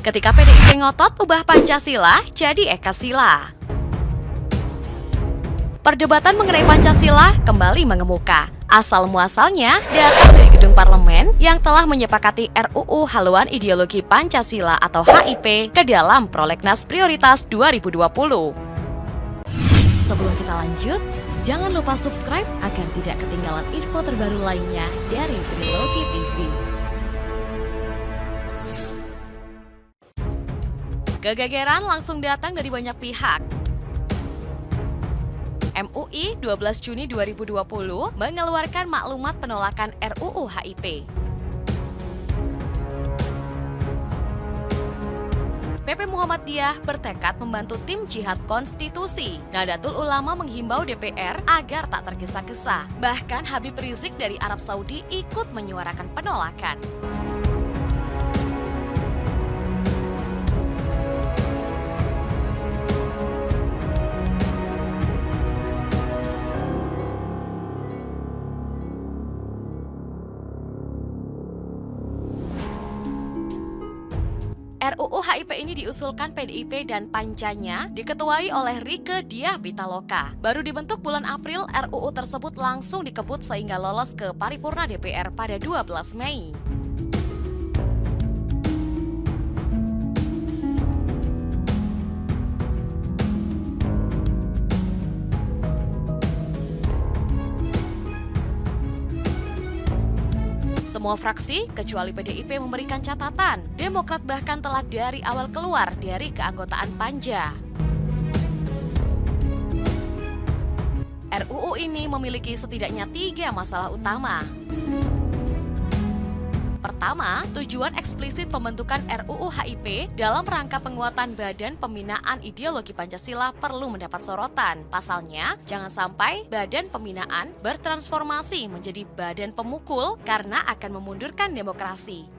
ketika PDIP ngotot ubah Pancasila jadi Ekasila. Perdebatan mengenai Pancasila kembali mengemuka. Asal-muasalnya datang dari gedung parlemen yang telah menyepakati RUU Haluan Ideologi Pancasila atau HIP ke dalam Prolegnas Prioritas 2020. Sebelum kita lanjut, jangan lupa subscribe agar tidak ketinggalan info terbaru lainnya dari Trilogi TV. Kegegeran langsung datang dari banyak pihak. MUI 12 Juni 2020 mengeluarkan maklumat penolakan RUU HIP. PP Muhammadiyah bertekad membantu tim jihad konstitusi. Nahdlatul Ulama menghimbau DPR agar tak tergesa-gesa. Bahkan Habib Rizik dari Arab Saudi ikut menyuarakan penolakan. RUU HIP ini diusulkan PDIP dan Pancanya diketuai oleh Rieke Diah Pitaloka. Baru dibentuk bulan April, RUU tersebut langsung dikebut sehingga lolos ke paripurna DPR pada 12 Mei. Semua fraksi, kecuali PDIP memberikan catatan. Demokrat bahkan telah dari awal keluar dari keanggotaan Panja. RUU ini memiliki setidaknya 3 masalah utama. Pertama, tujuan eksplisit pembentukan RUU HIP dalam rangka penguatan Badan Pembinaan Ideologi Pancasila perlu mendapat sorotan. Pasalnya, jangan sampai Badan Pembinaan bertransformasi menjadi badan pemukul karena akan memundurkan demokrasi.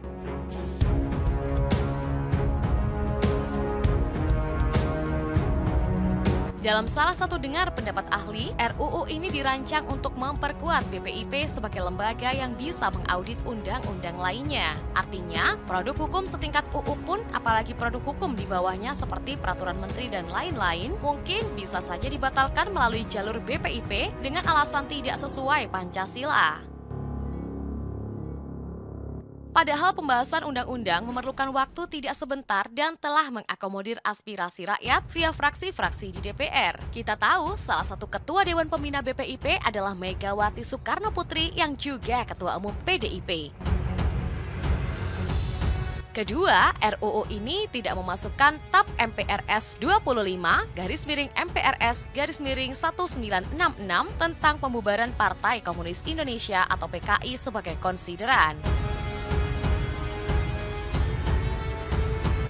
Dalam salah satu dengar pendapat ahli, RUU ini dirancang untuk memperkuat BPIP sebagai lembaga yang bisa mengaudit undang-undang lainnya. Artinya, produk hukum setingkat UU pun, apalagi produk hukum di bawahnya seperti peraturan menteri dan lain-lain, mungkin bisa saja dibatalkan melalui jalur BPIP dengan alasan tidak sesuai Pancasila. Padahal pembahasan undang-undang memerlukan waktu tidak sebentar dan telah mengakomodir aspirasi rakyat via fraksi-fraksi di DPR. Kita tahu salah satu ketua Dewan Pembina BPIP adalah Megawati Soekarno Putri yang juga ketua umum PDIP. Kedua, RUU ini tidak memasukkan TAP MPRS 25/MPRS/1966 tentang pembubaran Partai Komunis Indonesia atau PKI sebagai konsideran.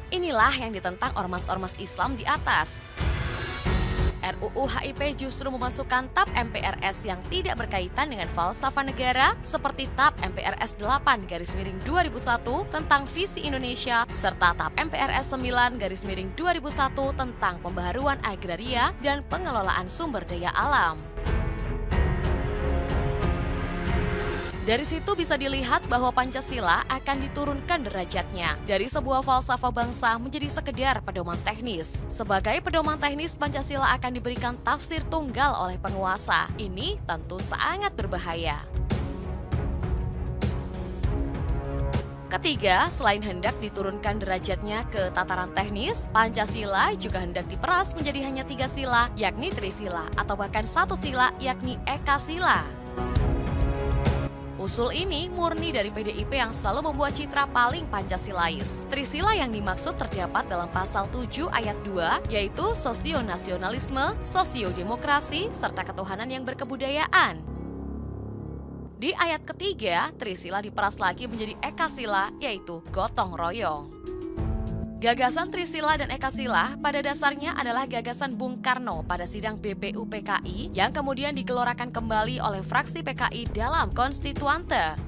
Inilah yang ditentang ormas-ormas Islam di atas. RUU HIP justru memasukkan TAP MPRS yang tidak berkaitan dengan falsafah negara seperti TAP MPRS 8/2001 tentang visi Indonesia serta TAP MPRS 9/2001 tentang pembaharuan agraria dan pengelolaan sumber daya alam. Dari situ bisa dilihat bahwa Pancasila akan diturunkan derajatnya dari sebuah falsafah bangsa menjadi sekedar pedoman teknis. Sebagai pedoman teknis, Pancasila akan diberikan tafsir tunggal oleh penguasa. Ini tentu sangat berbahaya. Ketiga, selain hendak diturunkan derajatnya ke tataran teknis, Pancasila juga hendak diperas menjadi hanya 3 sila, yakni Trisila, atau bahkan 1 sila, yakni Ekasila. Usul ini murni dari PDIP yang selalu membuat citra paling Pancasilais. Trisila yang dimaksud terdapat dalam pasal 7 ayat 2, yaitu sosionasionalisme, sosiodemokrasi, serta ketuhanan yang berkebudayaan. Di ayat ketiga, Trisila diperas lagi menjadi Ekasila, yaitu gotong royong. Gagasan Trisila dan Ekasila pada dasarnya adalah gagasan Bung Karno pada sidang BPU PKI yang kemudian digelorakan kembali oleh fraksi PKI dalam konstituante.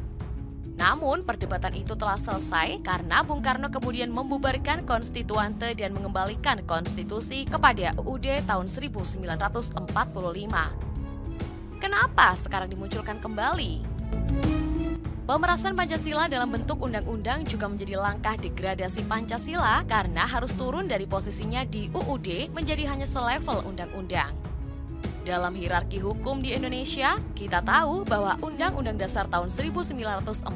Namun, perdebatan itu telah selesai karena Bung Karno kemudian membubarkan konstituante dan mengembalikan konstitusi kepada UUD tahun 1945. Kenapa sekarang dimunculkan kembali? Pemerasan Pancasila dalam bentuk undang-undang juga menjadi langkah degradasi Pancasila karena harus turun dari posisinya di UUD menjadi hanya selevel undang-undang. Dalam hierarki hukum di Indonesia, kita tahu bahwa Undang-Undang Dasar tahun 1945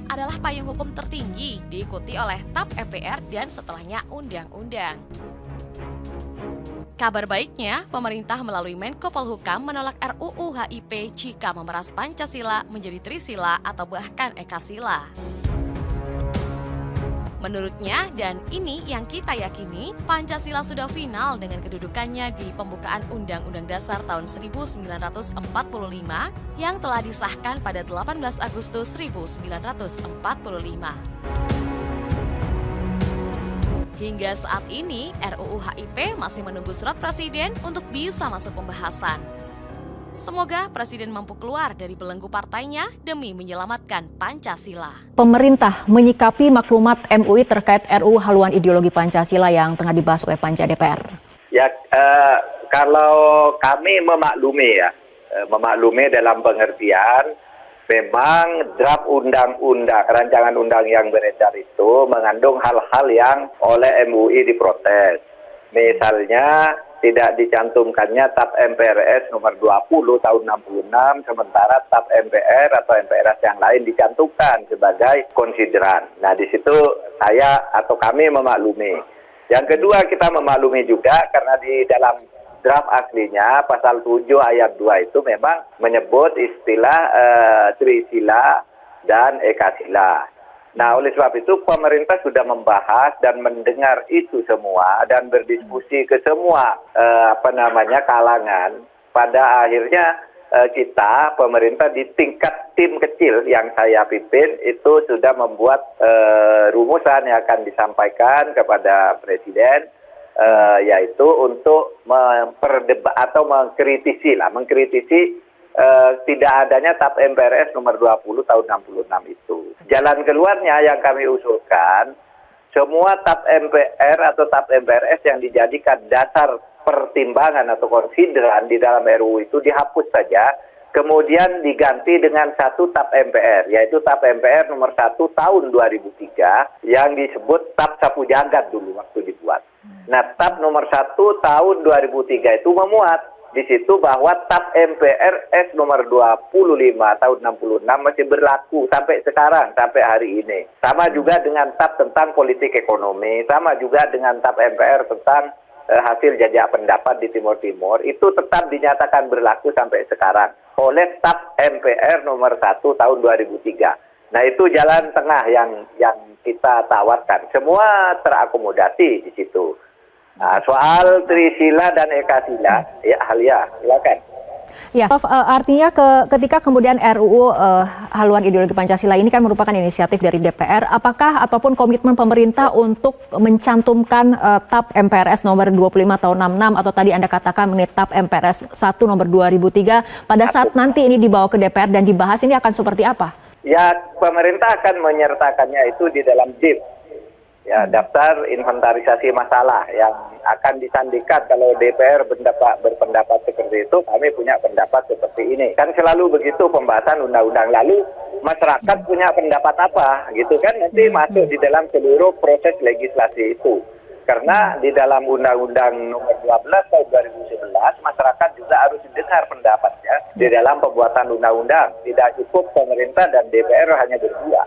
adalah payung hukum tertinggi, diikuti oleh TAP MPR dan setelahnya Undang-Undang. Kabar baiknya, pemerintah melalui Menko Polhukam menolak RUU HIP jika memeras Pancasila menjadi Trisila atau bahkan Ekasila. Menurutnya, dan ini yang kita yakini, Pancasila sudah final dengan kedudukannya di pembukaan Undang-Undang Dasar tahun 1945 yang telah disahkan pada 18 Agustus 1945. Hingga saat ini, RUU HIP masih menunggu surat Presiden untuk bisa masuk pembahasan. Semoga Presiden mampu keluar dari belenggu partainya demi menyelamatkan Pancasila. Pemerintah menyikapi maklumat MUI terkait RUU haluan ideologi Pancasila yang tengah dibahas oleh Panja DPR. Ya, kalau kami memaklumi dalam pengertian memang draft undang-undang, rancangan undang yang beredar itu mengandung hal-hal yang oleh MUI diprotes. Misalnya tidak dicantumkannya TAP MPRS nomor 20 tahun 66, sementara TAP MPR atau MPRS yang lain dicantumkan sebagai konsideran. Nah, di situ saya atau kami memaklumi. Yang kedua, kita memaklumi juga karena di dalam draft aslinya pasal 7 ayat 2 itu memang menyebut istilah Trisila dan Ekasila. Nah, oleh sebab itu pemerintah sudah membahas dan mendengar itu semua dan berdiskusi ke semua kalangan. Pada akhirnya kita pemerintah di tingkat tim kecil yang saya pimpin itu sudah membuat rumusan yang akan disampaikan kepada Presiden, yaitu untuk mengkritisi tidak adanya TAP MPRS nomor 20 tahun 66 itu. Jalan keluarnya yang kami usulkan, semua TAP MPR atau TAP MPRS yang dijadikan dasar pertimbangan atau konsideran di dalam RUU itu dihapus saja, kemudian diganti dengan satu TAP MPR, yaitu TAP MPR nomor 1 tahun 2003 yang disebut TAP Sapu Jagat dulu waktu dibuat. Nah, TAP nomor 1 tahun 2003 itu memuat di situ bahwa TAP MPRS nomor 25 tahun 66 masih berlaku sampai sekarang, sampai hari ini. Sama juga dengan TAP tentang politik ekonomi, sama juga dengan TAP MPR tentang hasil jajak pendapat di Timur Timur, itu tetap dinyatakan berlaku sampai sekarang oleh TAP MPR nomor 1 tahun 2003. Nah, itu jalan tengah yang kita tawarkan. Semua terakomodasi di situ. Nah, soal Trisila dan Ekasila, ya Halia, silakan. Ya, Prof, artinya ketika kemudian RUU haluan ideologi Pancasila ini kan merupakan inisiatif dari DPR, apakah ataupun komitmen pemerintah untuk mencantumkan TAP MPRS nomor 25 tahun 66 atau tadi Anda katakan mengenai TAP MPRS 1 nomor 2003 pada saat nanti ini dibawa ke DPR dan dibahas ini akan seperti apa? Ya, pemerintah akan menyertakannya itu di dalam DIP. Ya, daftar inventarisasi masalah yang akan disandingkan kalau DPR berpendapat seperti itu, kami punya pendapat seperti ini. Kan selalu begitu pembahasan undang-undang, lalu masyarakat punya pendapat apa, gitu kan, nanti masuk di dalam seluruh proses legislasi itu. Karena di dalam Undang-Undang nomor 12 tahun 2011, masyarakat juga harus didengar pendapatnya di dalam pembuatan undang-undang. Tidak cukup pemerintah dan DPR hanya berdua.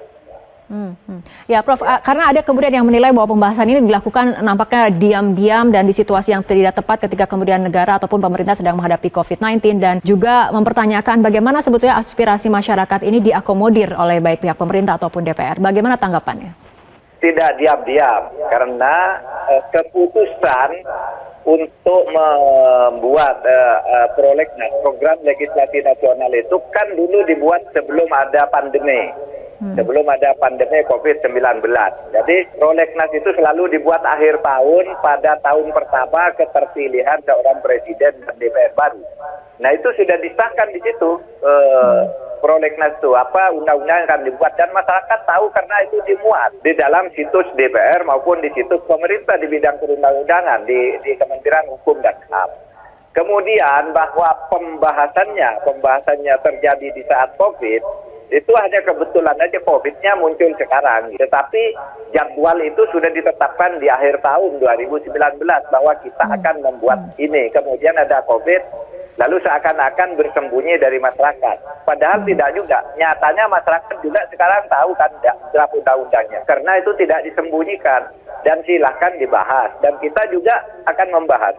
Ya, Prof, karena ada kemudian yang menilai bahwa pembahasan ini dilakukan nampaknya diam-diam dan di situasi yang tidak tepat ketika kemudian negara ataupun pemerintah sedang menghadapi COVID-19 dan juga mempertanyakan bagaimana sebetulnya aspirasi masyarakat ini diakomodir oleh baik pihak pemerintah ataupun DPR. Bagaimana tanggapannya? Tidak diam-diam, karena keputusan untuk membuat prolegnas, program legislasi nasional itu kan dulu dibuat sebelum ada pandemi. Sebelum ada pandemi COVID-19. Jadi prolegnas itu selalu dibuat akhir tahun pada tahun pertama keterpilihan seorang presiden dan DPR baru. Nah, itu sudah disahkan di situ prolegnas itu undang-undang yang akan dibuat dan masyarakat tahu karena itu dimuat di dalam situs DPR maupun di situs pemerintah di bidang perundang-undangan di Kementerian Hukum dan HAM. Kemudian bahwa pembahasannya terjadi di saat COVID Itu hanya kebetulan aja COVID-nya muncul sekarang. Tetapi jadwal itu sudah ditetapkan di akhir tahun 2019 bahwa kita akan membuat ini. Kemudian ada COVID, lalu seakan-akan bersembunyi dari masyarakat. Padahal tidak juga. Nyatanya masyarakat juga sekarang tahu kan draft undang-undangnya. Karena itu tidak disembunyikan. Dan silahkan dibahas. Dan kita juga akan membahas.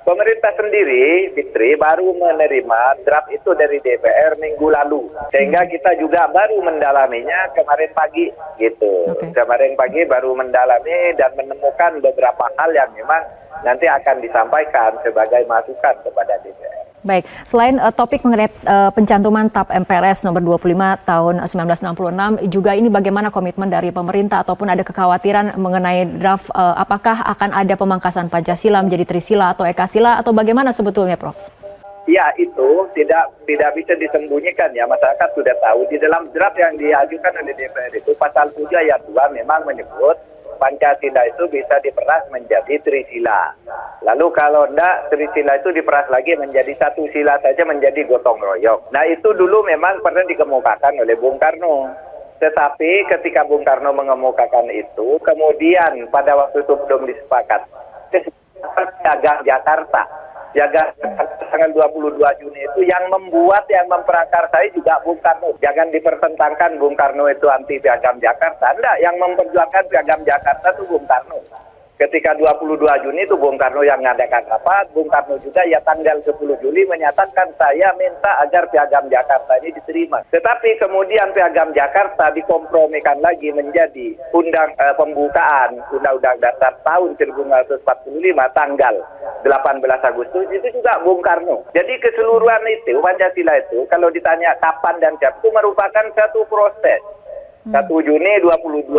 Pemerintah sendiri, Fitri, baru menerima draft itu dari DPR minggu lalu. Sehingga kita juga baru mendalaminya kemarin pagi, gitu. Kemarin pagi baru mendalami dan menemukan beberapa hal yang memang nanti akan disampaikan sebagai masukan kepada DPR. Baik, selain topik mengenai pencantuman TAP MPRS nomor 25 tahun 1966, juga ini bagaimana komitmen dari pemerintah ataupun ada kekhawatiran mengenai draft apakah akan ada pemangkasan Pancasila menjadi Trisila atau Ekasila atau bagaimana sebetulnya, Prof? Ya, itu tidak bisa disembunyikan ya, masyarakat sudah tahu. Di dalam draft yang diajukan oleh DPR itu pasal 7 ayat 2 memang menyebut Pancasila itu bisa diperas menjadi Trisila. Lalu kalau enggak, Trisila itu diperas lagi menjadi satu sila saja menjadi gotong royong. Nah itu dulu memang pernah dikemukakan oleh Bung Karno. Tetapi ketika Bung Karno mengemukakan itu, kemudian pada waktu itu belum disepakat. Piagam Jakarta. Piagam tanggal 22 Juni itu yang memprakarsai juga Bung Karno. Jangan dipertentangkan Bung Karno itu anti Piagam Jakarta. Enggak, yang memperjuangkan Piagam Jakarta itu Bung Karno. Ketika 22 Juni itu Bung Karno yang mengadakan rapat, Bung Karno juga ya tanggal 10 Juli menyatakan saya minta agar Piagam Jakarta ini diterima. Tetapi kemudian Piagam Jakarta dikompromikan lagi menjadi pembukaan Undang-Undang Dasar tahun 1945 tanggal 18 Agustus itu juga Bung Karno. Jadi keseluruhan itu Pancasila itu kalau ditanya kapan dan siapa itu merupakan satu proses. 1 Juni, 22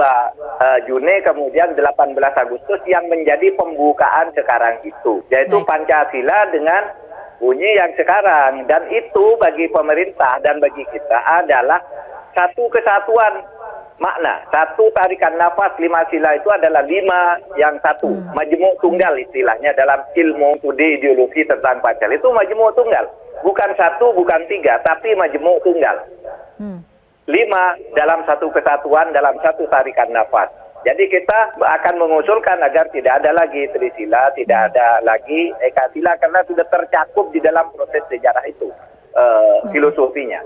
Juni, kemudian 18 Agustus yang menjadi pembukaan sekarang itu. Yaitu Pancasila dengan bunyi yang sekarang. Dan itu bagi pemerintah dan bagi kita adalah satu kesatuan makna. Satu tarikan nafas 5 sila itu adalah 5 yang satu. Majmuk tunggal istilahnya dalam ilmu studi ideologi tentang Pancasila. Itu majmuk tunggal. Bukan 1, bukan 3, tapi majmuk tunggal. 5 dalam satu kesatuan, dalam satu tarikan nafas. Jadi kita akan mengusulkan agar tidak ada lagi Trisila, tidak ada lagi Ekasila, karena sudah tercakup di dalam proses sejarah itu, filosofinya.